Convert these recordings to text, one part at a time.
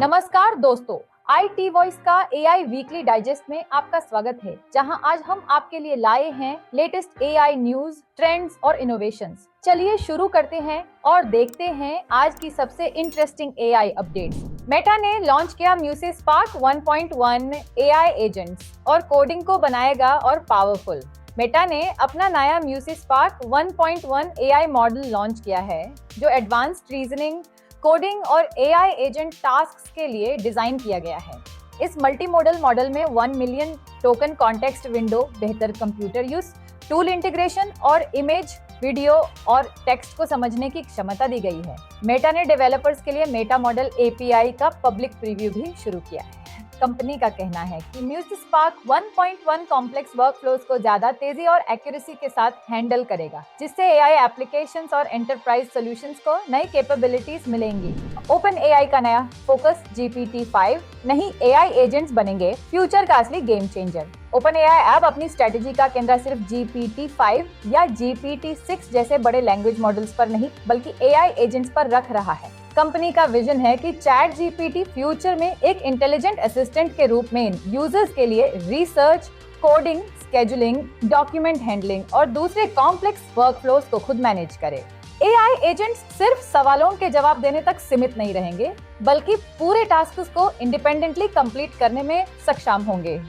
नमस्कार दोस्तों, IT voice का AI वीकली डाइजेस्ट में आपका स्वागत है, जहां आज हम आपके लिए लाए हैं लेटेस्ट AI न्यूज, ट्रेंड्स और इनोवेशंस। चलिए शुरू करते हैं और देखते हैं आज की सबसे इंटरेस्टिंग AI अपडेट्स। मेटा ने लॉन्च किया म्यूसिक स्पार्क 1.1 AI एजेंट्स और कोडिंग को बनाएगा और पावरफुल। मेटा ने अपना नया music spark 1.1 AI model launch किया है, जो एडवांस्ड रीजनिंग, कोडिंग और AI एजेंट टास्क्स के लिए डिजाइन किया गया है। इस मल्टी मॉडल मॉडल में 1 मिलियन टोकन कॉन्टेक्स्ट विंडो, बेहतर कंप्यूटर यूज, टूल इंटीग्रेशन और इमेज, वीडियो और टेक्स्ट को समझने की क्षमता दी गई है। मेटा ने डेवलपर्स के लिए मेटा मॉडल API का पब्लिक प्रीव्यू भी शुरू किया है। कंपनी का कहना है कि म्यूसिक स्पार्क 1.1 कॉम्प्लेक्स वर्कफ्लोज को ज्यादा तेजी और एक्यूरेसी के साथ हैंडल करेगा, जिससे AI एप्लीकेशंस और एंटरप्राइज सॉल्यूशंस को नई कैपेबिलिटीज मिलेंगी। ओपन AI का नया फोकस GPT-5 नहीं AI एजेंट्स बनेंगे फ्यूचर का असली game changer. Open AI app अपनी स्ट्रेटेजी का केंद्र सिर्फ GPT-5 या GPT-6 जैसे बड़े लैंग्वेज मॉडल्स पर नहीं, बल्कि AI एजेंट्स पर रख रहा है। कंपनी का विजन है कि चैट GPT फ्यूचर में एक इंटेलिजेंट असिस्टेंट के रूप में यूजर्स के लिए research, coding, scheduling, document handling और दूसरे कॉम्प्लेक्स वर्कफ्लोज को खुद मैनेज करे। AI एजेंट्स सिर्फ सवालों के जवाब देने तक सीमित नहीं रहेंगे, बल्कि पूरे टास्क्स को इंडिपेंडेंटली कंप्लीट करने में सक्षम होंगे।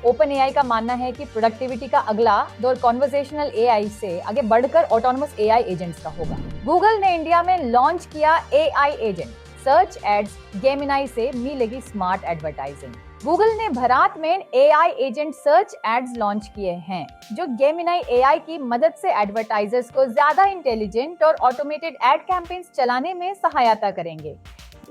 ओपन AI का मानना है कि प्रोडक्टिविटी का अगला दौर कॉन्वर्सेशनल AI से आगे बढ़कर ऑटोनमस AI एजेंट्स का होगा। गूगल ने इंडिया में लॉन्च किया AI agent. Search ads Gemini से मिलेगी स्मार्ट एडवर्टाइजिंग। गूगल ने भारत में AI agent search ads launch किए हैं, जो जेमिनी AI की मदद से एडवर्टाइजर्स को ज्यादा इंटेलिजेंट और ऑटोमेटेड एड कैंपेन्स चलाने में सहायता करेंगे।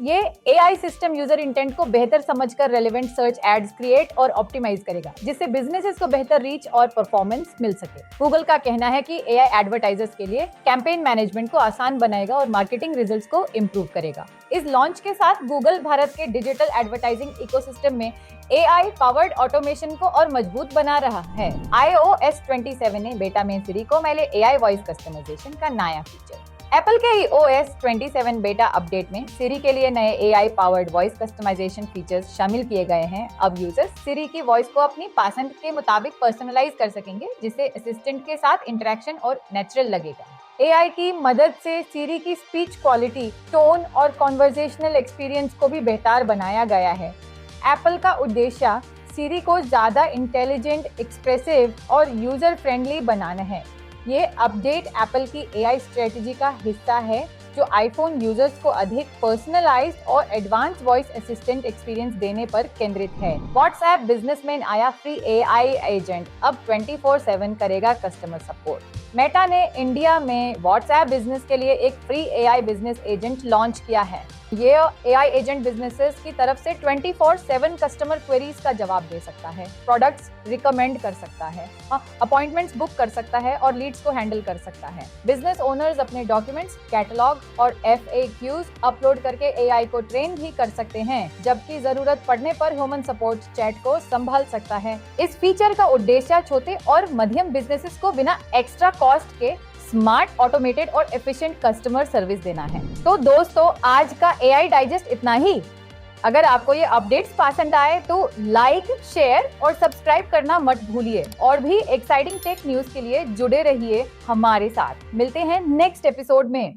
ये AI सिस्टम यूजर इंटेंट को बेहतर समझकर रेलेवेंट सर्च एड्स क्रिएट और ऑप्टिमाइज करेगा, जिससे बिजनेसेस को बेहतर रीच और परफॉर्मेंस मिल सके। गूगल का कहना है कि AI एडवर्टाइजर्स के लिए कैंपेन मैनेजमेंट को आसान बनाएगा और मार्केटिंग रिजल्ट्स को इम्प्रूव करेगा। इस लॉन्च के साथ गूगल भारत के डिजिटल एडवर्टाइजिंग इकोसिस्टम में AI पावर्ड ऑटोमेशन को और मजबूत बना रहा है। iOS 27 ने बेटा में सिरी को मिले AI वॉइस कस्टमाइजेशन का नया फीचर। एप्पल के iOS 27 बेटा अपडेट में सिरी के लिए नए AI powered voice customisation features शामिल किए गए हैं। अब यूजर्स सिरी की वॉइस को अपनी पसंद के मुताबिक पर्सनलाइज कर सकेंगे, जिससे असिस्टेंट के साथ इंटरेक्शन और नेचुरल लगेगा। AI की मदद से सिरी की स्पीच क्वालिटी, टोन और कॉन्वर्सेशनल एक्सपीरियंस को भी बेहतर बनाया गया है। एप्पल का उद्देश्य सिरी को ज्यादा इंटेलिजेंट, एक्सप्रेसिव और यूजर फ्रेंडली बनाना है। ये अपडेट एप्पल की AI स्ट्रेटजी का हिस्सा है, जो आईफोन यूजर्स को अधिक पर्सनलाइज्ड और एडवांस वॉइस असिस्टेंट एक्सपीरियंस देने पर केंद्रित है। व्हाट्सएप बिजनेस में आया फ्री AI एजेंट अब 24/7 करेगा कस्टमर सपोर्ट। मेटा ने इंडिया में व्हाट्सएप बिजनेस के लिए एक free AI business agent launch किया है। ये AI एजेंट बिजनेसेस की तरफ से 24/7 कस्टमर क्वेरीज का जवाब दे सकता है, प्रोडक्ट्स रिकमेंड कर सकता है, अपॉइंटमेंट्स बुक कर सकता है और लीड्स को हैंडल कर सकता है। बिजनेस ओनर्स अपने डॉक्यूमेंट्स, कैटलॉग और FAQs अपलोड करके AI को ट्रेन भी कर सकते हैं, जबकि जरूरत पड़ने पर ह्यूमन सपोर्ट चैट को संभाल सकता है। इस फीचर का उद्देश्य छोटे और मध्यम बिजनेसेस को बिना एक्स्ट्रा कॉस्ट के स्मार्ट, ऑटोमेटेड और एफिशिएंट कस्टमर सर्विस देना है। तो दोस्तों, आज का AI डाइजेस्ट इतना ही। अगर आपको ये अपडेट्स पसंद आए तो लाइक, शेयर और सब्सक्राइब करना मत भूलिए। और भी एक्साइटिंग टेक न्यूज के लिए जुड़े रहिए हमारे साथ। मिलते हैं नेक्स्ट एपिसोड में।